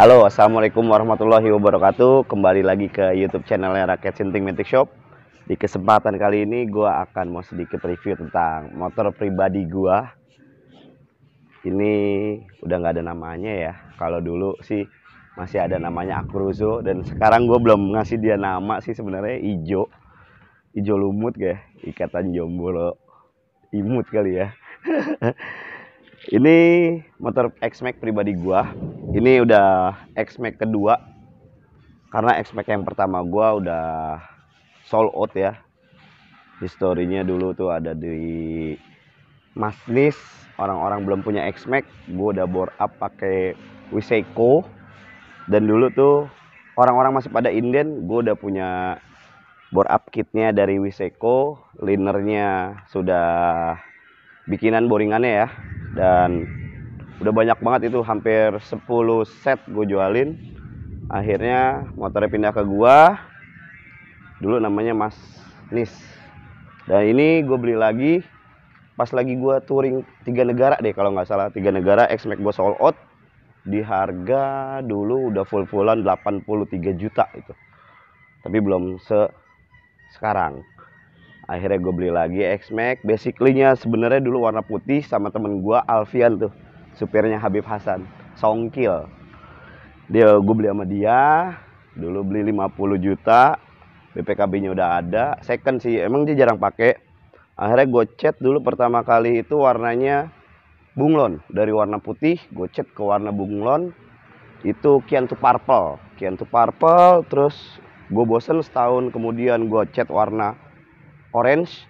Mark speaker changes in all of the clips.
Speaker 1: Halo, assalamualaikum warahmatullahi wabarakatuh. Kembali lagi ke YouTube channelnya Rakyat Sinting Matic Shop. Di kesempatan kali ini gue akan mau sedikit review tentang motor pribadi gue. Ini udah nggak ada namanya ya. Kalau dulu sih masih ada namanya Acruzo, dan sekarang gue belum ngasih dia nama sih sebenarnya. Ijo lumut kayak ikatan jomblo imut kali ya. Ini motor X-Max pribadi gua. Ini udah X-Max kedua. Karena X-Max yang pertama gua udah sold out ya. Historinya dulu tuh ada di Masnis, orang-orang belum punya X-Max, gua udah bore up pakai Wiseco. Dan dulu tuh orang-orang masih pada inden, gua udah punya bore up kitnya dari Wiseco, linernya sudah bikinan boringannya ya. Dan udah banyak banget itu, hampir 10 set gue jualin. Akhirnya motornya pindah ke gua, dulu namanya Mas Nis. Dan ini gue beli lagi pas lagi gua touring 3 negara deh kalau nggak salah. 3 negara X-Max gue sold out di harga dulu udah full-fullan 83 juta itu, tapi belum sekarang. Akhirnya gue beli lagi X-Max. Basically-nya sebenarnya dulu warna putih sama temen gue Alfian tuh, supirnya Habib Hasan, Songkil. Gue beli sama dia, dulu beli 50 juta, BPKB-nya udah ada, second sih, emang dia jarang pakai. Akhirnya gue cat dulu pertama kali itu warnanya bunglon, dari warna putih gue cat ke warna bunglon, itu Kiantu Purple. Terus gue bosen, setahun kemudian gue cat warna orange,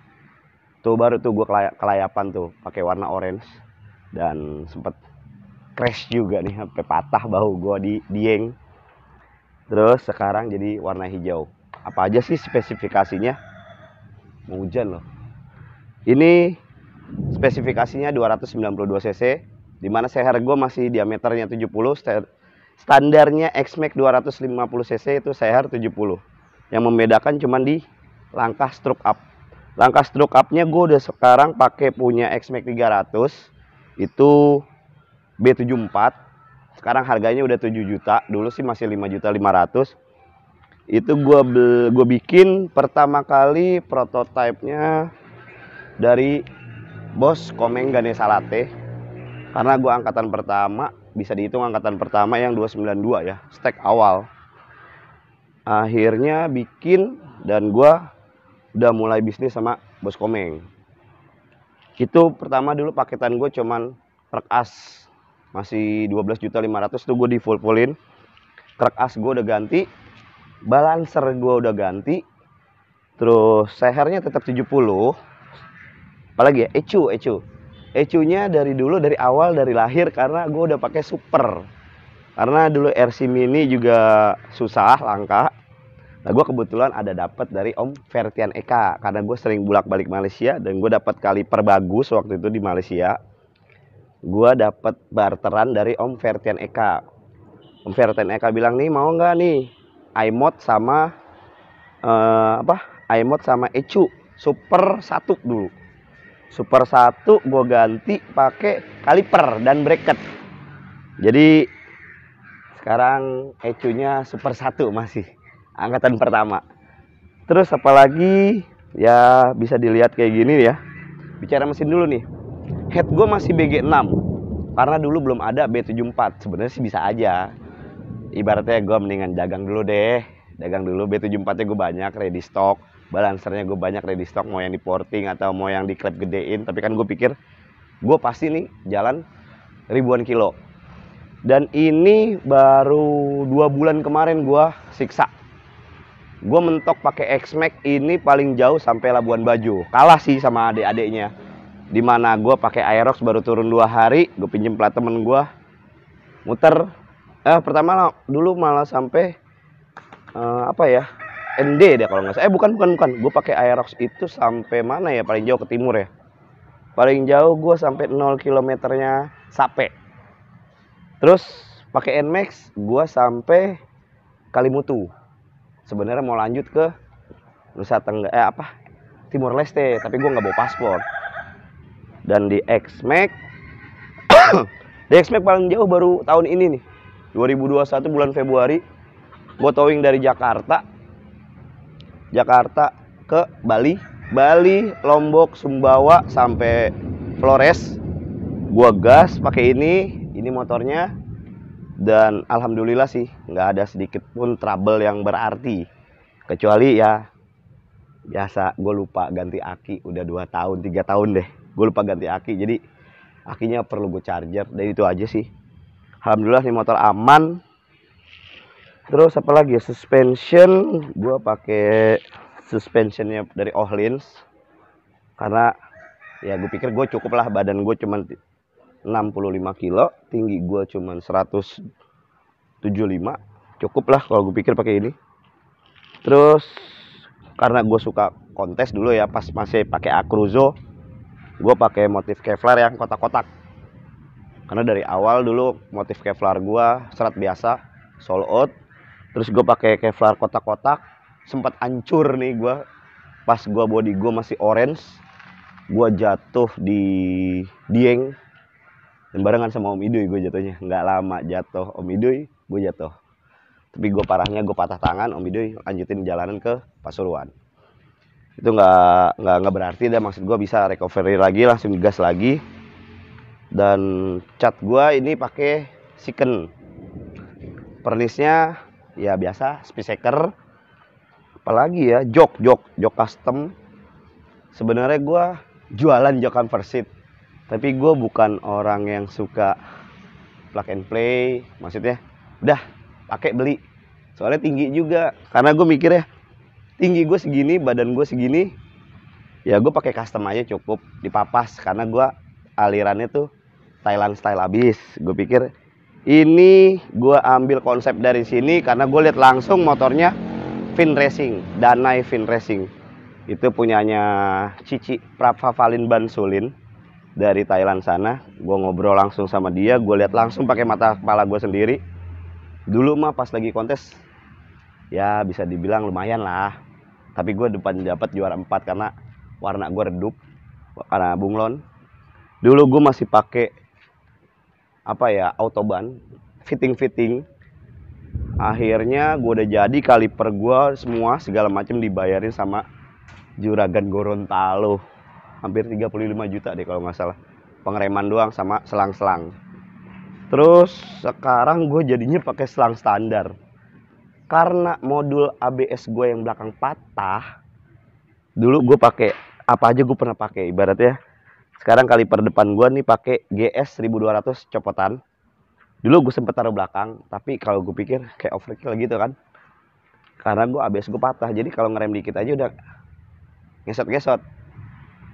Speaker 1: tuh baru tuh gue kelayapan tuh pakai warna orange. Dan sempet crash juga nih, sampai patah bahu gue di Dieng. Terus sekarang jadi warna hijau. Apa aja sih spesifikasinya? Mau hujan loh. Ini spesifikasinya 292 cc, dimana seher gue masih diameternya 70. Standarnya X-Max 250 cc itu seher 70. Yang membedakan cuman di langkah stroke up. Langkah stroke up-nya gue udah sekarang pakai punya X-Max 300, itu B74. Sekarang harganya udah 7 juta, dulu sih masih 5.500.000. Itu gue bikin pertama kali prototipenya dari Bos Komeng Ganesha Latte. Karena gue angkatan pertama, bisa dihitung angkatan pertama yang 292 ya, stek awal. Akhirnya bikin, dan gue udah mulai bisnis sama Bos Komeng. Itu pertama dulu paketan gue cuman krek as masih 12.500.000 tuh gue di fullin. Krek as gue udah ganti, balancer gue udah ganti, terus sehernya tetap 70. Apalagi ya, ecunya dari dulu, dari awal, dari lahir, karena gue udah pakai super. Karena dulu RC Mini juga susah, langka. Nah, gue kebetulan ada dapat dari Om Fertian Eka, karena gue sering bolak-balik Malaysia, dan gue dapat kaliper bagus waktu itu di Malaysia. Gue dapat barteran dari Om Fertian Eka. Om Fertian Eka bilang, nih mau nggak nih iMod sama iMod sama Ecu Super 1 dulu. Super 1 gue ganti pakai kaliper dan bracket. Jadi sekarang Ecunya Super 1 masih angkatan pertama. Terus apalagi ya, bisa dilihat kayak gini ya. Bicara mesin dulu nih, head gue masih BG6 karena dulu belum ada B74. Sebenarnya sih bisa aja, ibaratnya gue mendingan dagang dulu deh. Dagang dulu, B74 nya gue banyak ready stock, balancernya gue banyak ready stock, mau yang di porting atau mau yang di klep gedein. Tapi kan gue pikir gue pasti nih jalan ribuan kilo. Dan ini baru 2 bulan kemarin gue siksa. Gue mentok pakai X-Max ini paling jauh sampai Labuan Bajo. Kalah sih sama adik-adiknya. Dimana gue pakai Aerox baru turun 2 hari, gue pinjem plat temen gue, muter. Pertama dulu malah sampai ND deh kalau nggak salah. Bukan. Gue pakai Aerox itu sampai mana ya? Paling jauh ke timur ya. Paling jauh gue sampai 0 kilometernya Sape. Terus pakai NMAX gue sampai Kalimutu. Sebenarnya mau lanjut ke Nusa Tenggara, Timor Leste, tapi gue nggak bawa paspor. Dan di X-Max paling jauh baru tahun ini nih, 2021 bulan Februari. Gue towing dari Jakarta ke Bali, Lombok, Sumbawa sampai Flores. Gue gas pakai ini motornya, dan alhamdulillah sih nggak ada sedikit pun trouble yang berarti, kecuali ya biasa gue lupa ganti aki. Udah 2 tahun 3 tahun deh gue lupa ganti aki, jadi akinya perlu gue charger, dan itu aja sih. Alhamdulillah nih motor aman. Terus apa lagi ya, suspension gue pakai suspensionnya dari Ohlins, karena ya gue pikir gue cukup lah, badan gue cuman 65 kilo, tinggi gue cuman 175, cukup lah kalau gue pikir pakai ini. Terus karena gue suka kontes dulu ya, pas masih pakai Acruzo, gue pakai motif Kevlar yang kotak-kotak, karena dari awal dulu motif Kevlar gue serat biasa sold out. Terus gue pakai Kevlar kotak-kotak, sempat hancur nih gue pas gue body gue masih orange. Gue jatuh di Dieng, dan barengan sama Om Idoy gue jatuhnya. Nggak lama jatuh Om Idoy, gue jatuh. Tapi gue parahnya gue patah tangan, Om Idoy lanjutin jalanan ke Pasuruan. Itu nggak berarti, dan maksud gue bisa recovery lagi, langsung gas lagi. Dan cat gue ini pakai Siken, pernisnya ya biasa speedseeker. Apalagi ya, jok custom. Sebenarnya gue jualan jok conversit, tapi gue bukan orang yang suka plug and play. Maksudnya udah pakai beli, soalnya tinggi juga. Karena gue mikir ya, tinggi gue segini, badan gue segini, ya gue pakai custom aja cukup, dipapas. Karena gue alirannya tuh Thailand style abis. Gue pikir ini gue ambil konsep dari sini karena gue lihat langsung motornya Fin Racing, Danai Fin Racing. Itu punyanya Cici Pravavalin Bansulin dari Thailand sana. Gue ngobrol langsung sama dia, gue lihat langsung pakai mata kepala gue sendiri. Dulu mah pas lagi kontes ya bisa dibilang lumayan lah, tapi gue depan dapat juara 4 karena warna gue redup, karena bunglon. Dulu gue masih pakai apa ya, autoban fitting. Akhirnya gue udah jadi, kaliper gue semua segala macam dibayarin sama Juragan Gorontalo, hampir 35 juta deh kalau nggak salah, pengereman doang sama selang-selang. Terus sekarang gue jadinya pakai selang standar karena modul ABS gue yang belakang patah. Dulu gue pakai apa aja gue pernah pakai, ibaratnya sekarang kaliper depan gue nih pakai GS 1200 copotan. Dulu gue sempet taruh belakang, tapi kalau gue pikir kayak overkill gitu kan, karena gue ABS gue patah, jadi kalau ngerem dikit aja udah ngesot.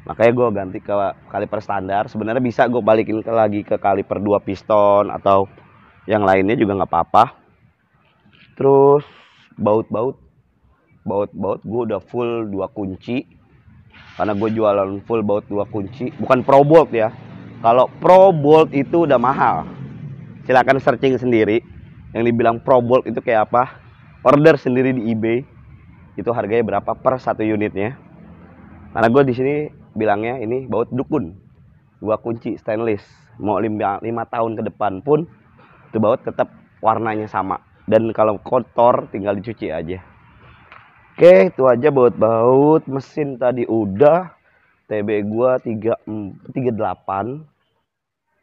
Speaker 1: Makanya gue ganti ke kaliper standar. Sebenarnya bisa gue balikin lagi ke kaliper 2 piston atau yang lainnya juga nggak apa-apa. Terus baut gue udah full 2 kunci, karena gue jualan full baut 2 kunci, bukan Pro Bolt ya. Kalau Pro Bolt itu udah mahal, silakan searching sendiri yang dibilang Pro Bolt itu kayak apa. Order sendiri di eBay, itu harganya berapa per 1 unitnya. Karena gue di sini bilangnya ini baut dukun, 2 kunci stainless, mau 5 tahun ke depan pun itu baut tetap warnanya sama, dan kalau kotor tinggal dicuci aja. Oke, itu aja baut-baut. Mesin tadi udah, TB gua 38.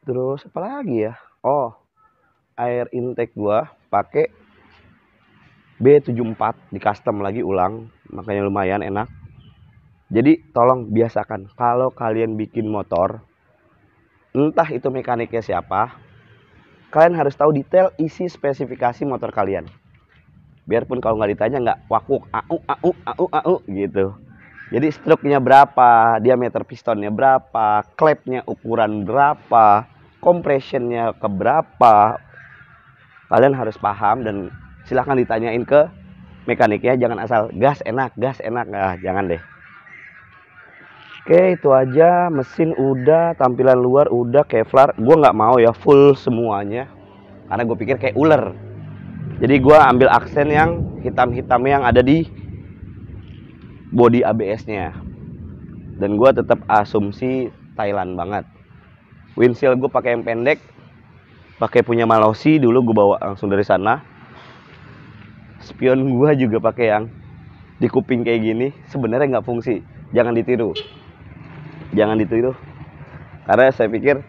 Speaker 1: Terus apa lagi ya? Oh, air intake gua pakai B74 di custom lagi ulang, makanya lumayan enak. Jadi tolong biasakan kalau kalian bikin motor, entah itu mekaniknya siapa, kalian harus tahu detail isi spesifikasi motor kalian. Biarpun kalau nggak ditanya nggak wakuk au gitu. Jadi struknya berapa, diameter pistonnya berapa, klepnya ukuran berapa, compressionnya keberapa, kalian harus paham. Dan silahkan ditanyain ke mekaniknya, jangan asal gas enak, nah, jangan deh. Oke, itu aja. Mesin udah, tampilan luar udah, Kevlar gue nggak mau ya full semuanya, karena gue pikir kayak ular. Jadi gue ambil aksen yang hitam-hitam yang ada di body ABS-nya. Dan gue tetap asumsi Thailand banget. Windshield gue pakai yang pendek, pakai punya Malossi dulu, gue bawa langsung dari sana. Spion gue juga pakai yang di kuping kayak gini, sebenarnya nggak fungsi. Jangan ditiru, karena saya pikir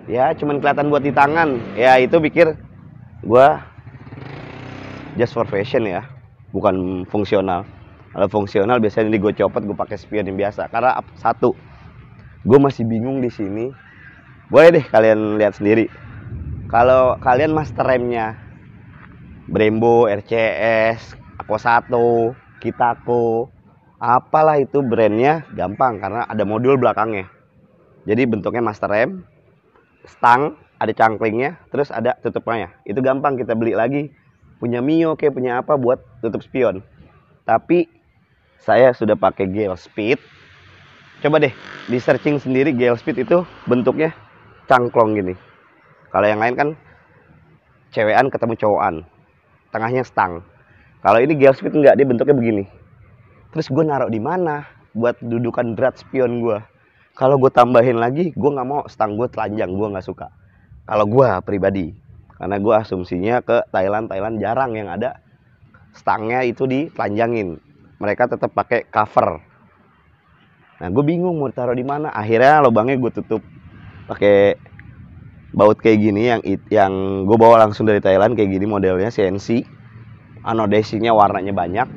Speaker 1: ya cuman kelihatan buat di tangan ya, itu pikir gue just for fashion ya, bukan fungsional. Kalau fungsional biasanya ini gue copot, gue pakai spion yang biasa. Karena satu, gue masih bingung di sini. Boleh deh kalian lihat sendiri. Kalau kalian master remnya Brembo, RCS, Aqua 1, Kitako, apalah itu brandnya, gampang karena ada modul belakangnya. Jadi bentuknya master rem, stang, ada cangklingnya, terus ada tutupnya. Itu gampang kita beli lagi. Punya Mio kayak punya apa buat tutup spion. Tapi saya sudah pakai Gale Speed. Coba deh di searching sendiri, Gale Speed itu bentuknya cangklong gini. Kalau yang lain kan cewekan ketemu cowokan, tengahnya stang. Kalau ini Gale Speed enggak, dia bentuknya begini. Terus gue naruh di mana buat dudukan drat spion gue? Kalau gue tambahin lagi, gue nggak mau stang gue telanjang, gue nggak suka. Kalau gue pribadi, karena gue asumsinya ke Thailand jarang yang ada stangnya itu ditelanjangin. Mereka tetap pakai cover. Nah, gue bingung mau taruh di mana. Akhirnya lubangnya gue tutup pakai baut kayak gini yang gue bawa langsung dari Thailand, kayak gini modelnya CNC. Anodesinya warnanya banyak.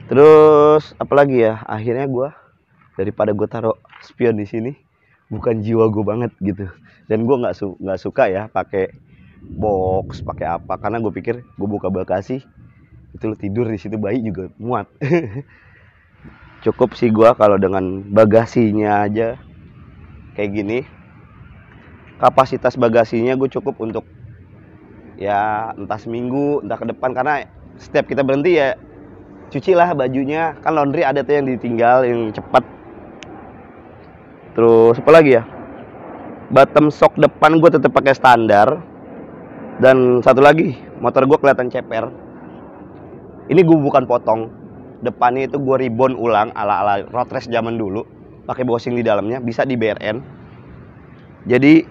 Speaker 1: Terus apalagi ya? Akhirnya gue daripada gue taruh spion di sini, bukan jiwa gue banget gitu. Dan gue nggak suka ya pakai box, pakai apa? Karena gue pikir gue buka bagasi itu lo tidur di situ, bayi juga muat. Cukup sih gue kalau dengan bagasinya aja kayak gini. Kapasitas bagasinya gue cukup untuk ya entah seminggu, entah ke depan, karena setiap kita berhenti ya cucilah bajunya. Kan laundry ada tuh yang ditinggal, yang cepat. Terus apa lagi ya? Bottom shock depan gue tetap pakai standar. Dan satu lagi, motor gue kelihatan ceper. Ini gue bukan potong. Depannya itu gue ribbon ulang ala-ala road race zaman dulu. Pakai bosing di dalamnya, bisa di BRN. Jadi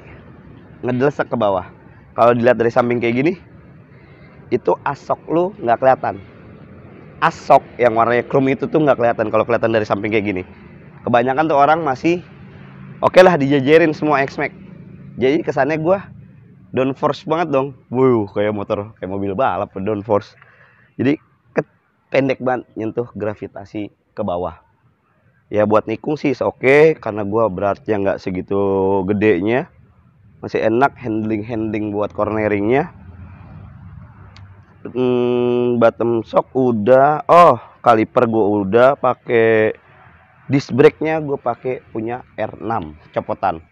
Speaker 1: ngedelsek ke bawah. Kalau dilihat dari samping kayak gini, itu asok lu nggak kelihatan. Asok yang warnanya chrome itu tuh nggak kelihatan kalau kelihatan dari samping kayak gini. Kebanyakan tuh orang masih oke lah dijajarin semua X-Max. Jadi kesannya gue downforce banget dong. Wuh, kayak mobil balap downforce. Jadi pendek banget nyentuh gravitasi ke bawah. Ya buat nikung sih oke, karena gue beratnya nggak segitu gedenya. Masih enak handling buat corneringnya. Bottom shock udah. Oh, kaliper gue udah. Pakai disc brake-nya gue pakai punya R6 copotan.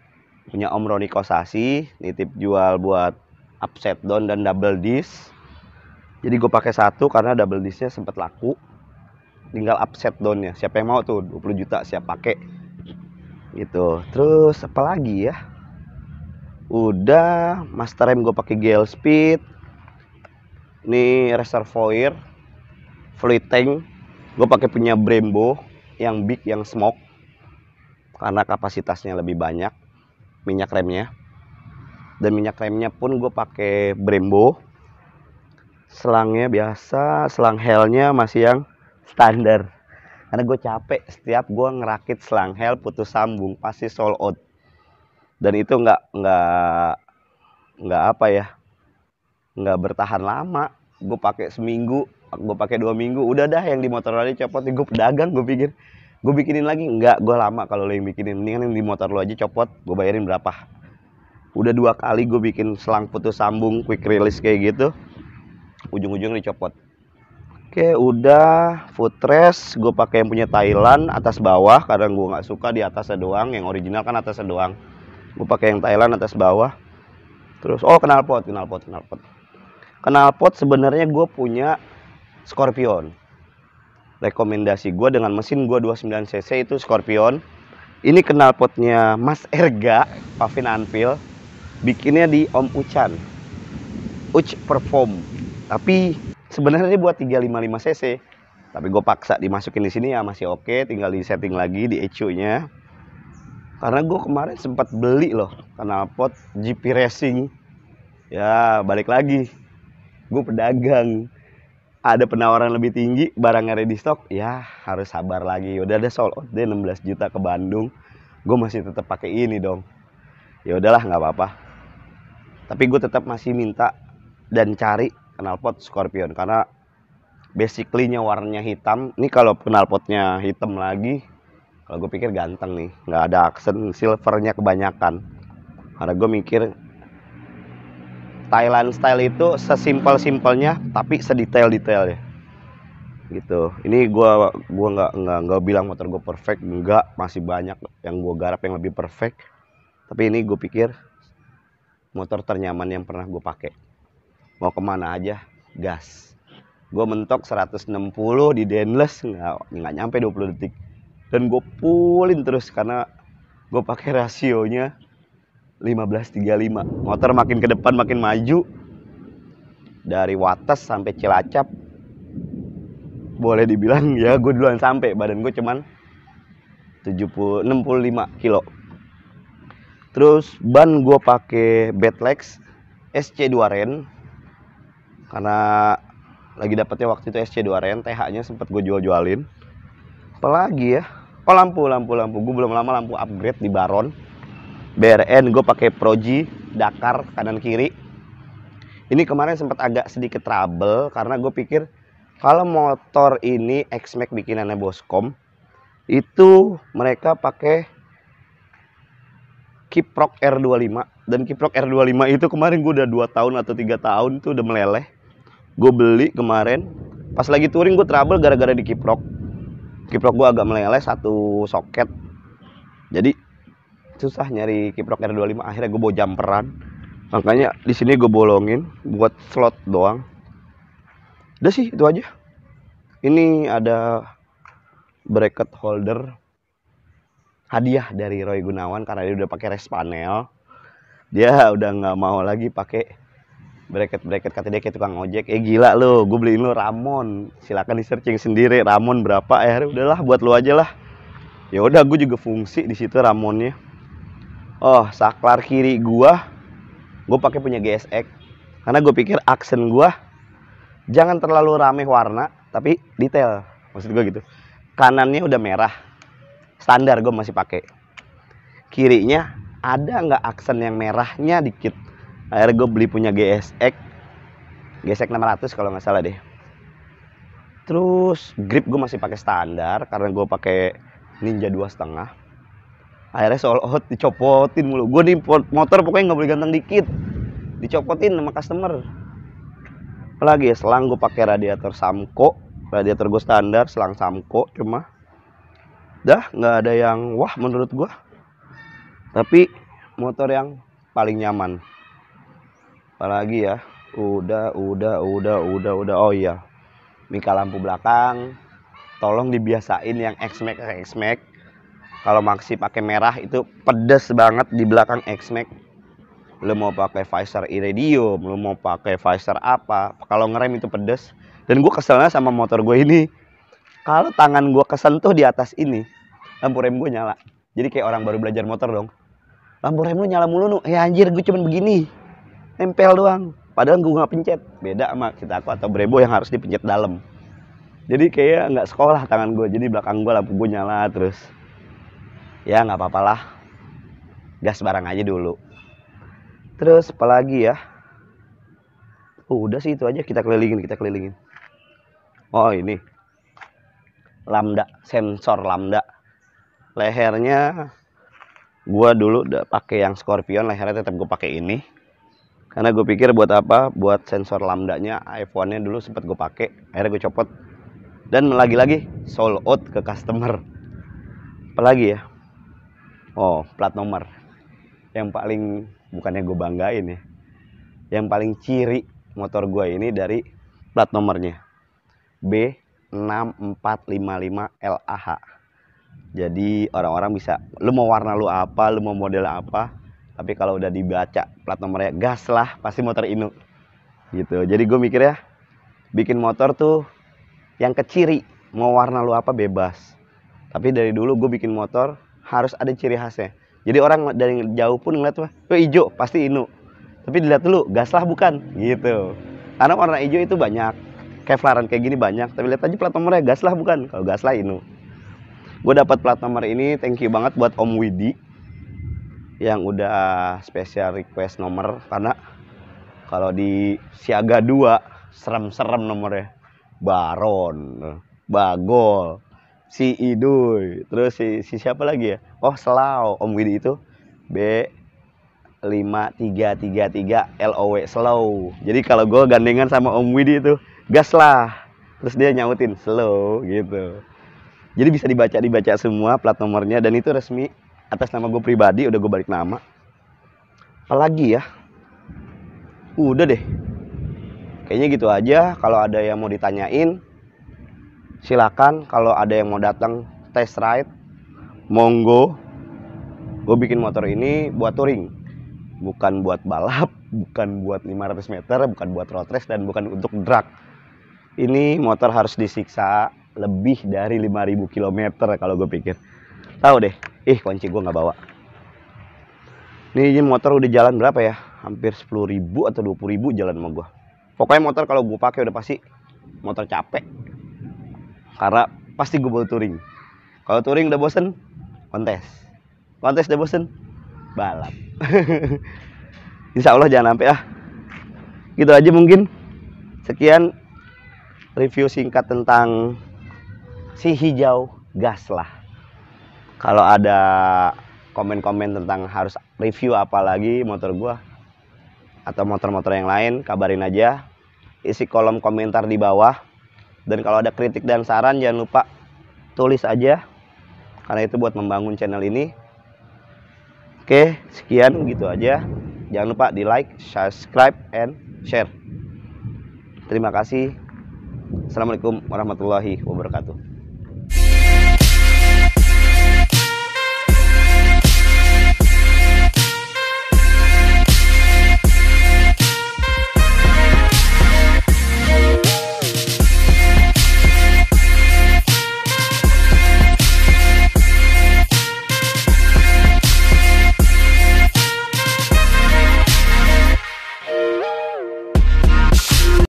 Speaker 1: Punya Om Roni Kosasi, nitip jual buat upside down dan double disc. Jadi gue pakai satu karena double disc-nya sempat laku. Tinggal upside down-nya. Siapa yang mau tuh 20 juta siap pakai. Gitu. Terus apa lagi ya? Udah, master rem gue pakai Gale Speed. Ini reservoir fluid tank gue pakai punya Brembo yang big, yang smoke, karena kapasitasnya lebih banyak minyak remnya. Dan minyak remnya pun gue pakai Brembo. Selangnya biasa, selang helnya masih yang standar. Karena gue capek setiap gue ngerakit selang hel putus sambung pasti sold out. Dan itu nggak apa ya, nggak bertahan lama. Gue pakai seminggu, gue pakai 2 minggu, udah dah yang di motor lo aja copot. Gue pedagang, gue pikir gue bikinin lagi, nggak, gue lama kalau lo yang bikinin. Mendingan yang di motor lo aja copot, gue bayarin berapa. Udah 2 kali gue bikin selang putus sambung quick release kayak gitu, ujung-ujung dicopot. Oke, udah footrest gue pakai yang punya Thailand atas bawah, karena gue nggak suka di atasnya doang. Yang original kan atasnya doang. Gue pakai yang Thailand atas bawah. Terus knalpot sebenarnya gue punya Scorpion. Rekomendasi gue dengan mesin gue 29 cc itu Scorpion. Ini knalpotnya Mas Erga Pavin Anvil, bikinnya di Om Ucan, Uch Perform. Tapi sebenarnya dia buat 355 cc. Tapi gue paksa dimasukin di sini ya masih oke, tinggal di setting lagi di ECU-nya. Karena gue kemarin sempat beli loh knalpot GP Racing. Ya balik lagi, gue pedagang, ada penawaran lebih tinggi, barangnya ready stock, ya harus sabar lagi. Udah ada sold out deh 16 juta ke Bandung, gue masih tetap pakai ini dong. Ya udahlah nggak apa-apa. Tapi gue tetap masih minta dan cari knalpot Scorpion karena basically-nya warnanya hitam. Ini kalau knalpotnya hitam lagi, kalau gue pikir ganteng nih, nggak ada aksen silvernya kebanyakan. Karena gue mikir Thailand style itu sesimpel-simpelnya tapi sedetail-detail ya. Gitu. Ini gua nggak bilang motor gue perfect, enggak, masih banyak yang gue garap yang lebih perfect. Tapi ini gue pikir motor ternyaman yang pernah gue pakai. Mau kemana aja, gas. Gue mentok 160 di Denles nggak nyampe 20 detik. Dan gue pulin terus karena gue pakai rasionya 15:35. Motor makin ke depan makin maju. Dari Wates sampai Cilacap, boleh dibilang ya gue duluan sampai. Badan gue cuman 65 kilo. Terus ban gue pakai Badlex SC2 Ren karena lagi dapetnya waktu itu SC2 Ren, TH-nya sempet gue jual-jualin. Apalagi ya, oh lampu gue belum lama lampu upgrade di Baron. BRN gue pakai Proji Dakar kanan kiri. Ini kemarin sempat agak sedikit trouble karena gue pikir kalau motor ini X-Max bikinannya Boscom itu mereka pakai Kiprok R25, dan Kiprok R25 itu kemarin gue udah 2 tahun atau 3 tahun tuh udah meleleh. Gue beli kemarin pas lagi touring, gue trouble gara-gara di Kiprok gue agak meleleh satu soket, jadi susah nyari Kiprok R25. Akhirnya gue bawa jumperan, makanya di sini gue bolongin buat slot doang. Udah sih itu aja. Ini ada bracket holder hadiah dari Roy Gunawan karena dia udah pakai race panel. Dia udah nggak mau lagi pakai bracket kata dia kayak tukang ojek. Gila lo, gue beliin lo Ramon, silakan di searching sendiri Ramon berapa. Udahlah buat lo aja lah. Ya udah, gue juga fungsi di situ Ramonnya. Oh, saklar kiri gue pakai punya GSX karena gue pikir aksen gue jangan terlalu rame warna tapi detail, maksud gue gitu. Kanannya udah merah standar, gue masih pakai. Kirinya ada nggak aksen yang merahnya dikit. Akhirnya gue beli punya GSX 600 kalau nggak salah deh. Terus grip gue masih pakai standar karena gue pakai Ninja 2,5. Akhirnya sold out, dicopotin mulu. Gue nih motor pokoknya nggak boleh ganteng dikit, dicopotin sama customer. Apalagi ya, selang gue pakai radiator Samco, radiator gue standar selang Samco, cuma dah nggak ada yang wah menurut gue. Tapi motor yang paling nyaman. Apalagi ya, udah. Oh iya, mika lampu belakang tolong dibiasain yang X-Max. Kalau Maxi pakai merah itu pedes banget di belakang X-Max. Lu mau pakai visor iridium, lu mau pakai visor apa, kalau ngerem itu pedes. Dan gue keselnya sama motor gue ini, kalau tangan gue kesentuh di atas ini, lampu rem gue nyala. Jadi kayak orang baru belajar motor dong. Lampu rem lu nyala mulu nu. Anjir, gue cuman begini, nempel doang. Padahal gue nggak pencet. Beda sama Citako atau Brembo yang harus dipencet dalam. Jadi kayak nggak sekolah tangan gue. Jadi belakang gue lampu gue nyala terus. Ya nggak apa-apa lah. Gas barang aja dulu. Terus apalagi ya? Udah sih itu aja, kita kelilingin. Oh ini. Lambda, sensor Lambda. Lehernya gua dulu udah pakai yang Scorpion, lehernya tetap gue pakai ini. Karena gue pikir buat apa? Buat sensor lambdanya iPhone-nya dulu sempat gue pakai. Akhirnya gue copot. Dan lagi-lagi sold out ke customer. Apalagi ya? Oh, plat nomor. Yang paling, bukannya gue banggain ya, yang paling ciri motor gue ini dari plat nomornya B6455LAH. Jadi orang-orang bisa, lu mau warna lu apa, lu mau model apa, tapi kalau udah dibaca plat nomornya gas lah, pasti motor Inu gitu. Jadi gue mikir ya, bikin motor tuh yang keciri, mau warna lu apa bebas. Tapi dari dulu gue bikin motor harus ada ciri khasnya. Jadi orang dari jauh pun ngeliat wah, hijau pasti Inu. Tapi dilihat dulu, gas lah bukan, gitu. Karena warna hijau itu banyak, Kevlaran kayak gini banyak. Tapi lihat aja plat nomornya, gas lah bukan. Kalau gas lah Inu. Gue dapat plat nomor ini, thank you banget buat Om Widi yang udah spesial request nomor, karena kalau di Siaga 2 serem-serem nomornya. Baron, Bagol, si Idoy, terus si siapa lagi ya? Oh, Selau, Om Widi itu B5333 LOW slow. Jadi kalau gue gandengan sama Om Widi itu gas lah. Terus dia nyautin slow gitu. Jadi bisa dibaca semua plat nomornya, dan itu resmi atas nama gue pribadi, udah gue balik nama. Apalagi ya? Udah deh. Kayaknya gitu aja. Kalau ada yang mau ditanyain, silakan. Kalau ada yang mau datang test ride, monggo. Gue bikin motor ini buat touring, bukan buat balap, bukan buat 500 meter, bukan buat road race, dan bukan untuk drag. Ini motor harus disiksa lebih dari 5.000 km kalau gue pikir. Tahu deh, kunci gue nggak bawa. Ini motor udah jalan berapa ya? Hampir 10.000 atau 20.000 jalan sama gue. Pokoknya motor kalau gue pakai udah pasti motor capek. Karena pasti gue bawa touring. Kalau touring udah bosen, kontes. Kontes udah bosen, balap. Insya Allah jangan sampai Gitu aja mungkin. Sekian review singkat tentang si hijau gas lah. Kalau ada komen-komen tentang harus review apa lagi motor gua atau motor-motor yang lain, kabarin aja. Isi kolom komentar di bawah. Dan kalau ada kritik dan saran jangan lupa tulis aja, karena itu buat membangun channel ini. Oke, sekian gitu aja. Jangan lupa di like, subscribe, and share. Terima kasih. Assalamualaikum warahmatullahi wabarakatuh.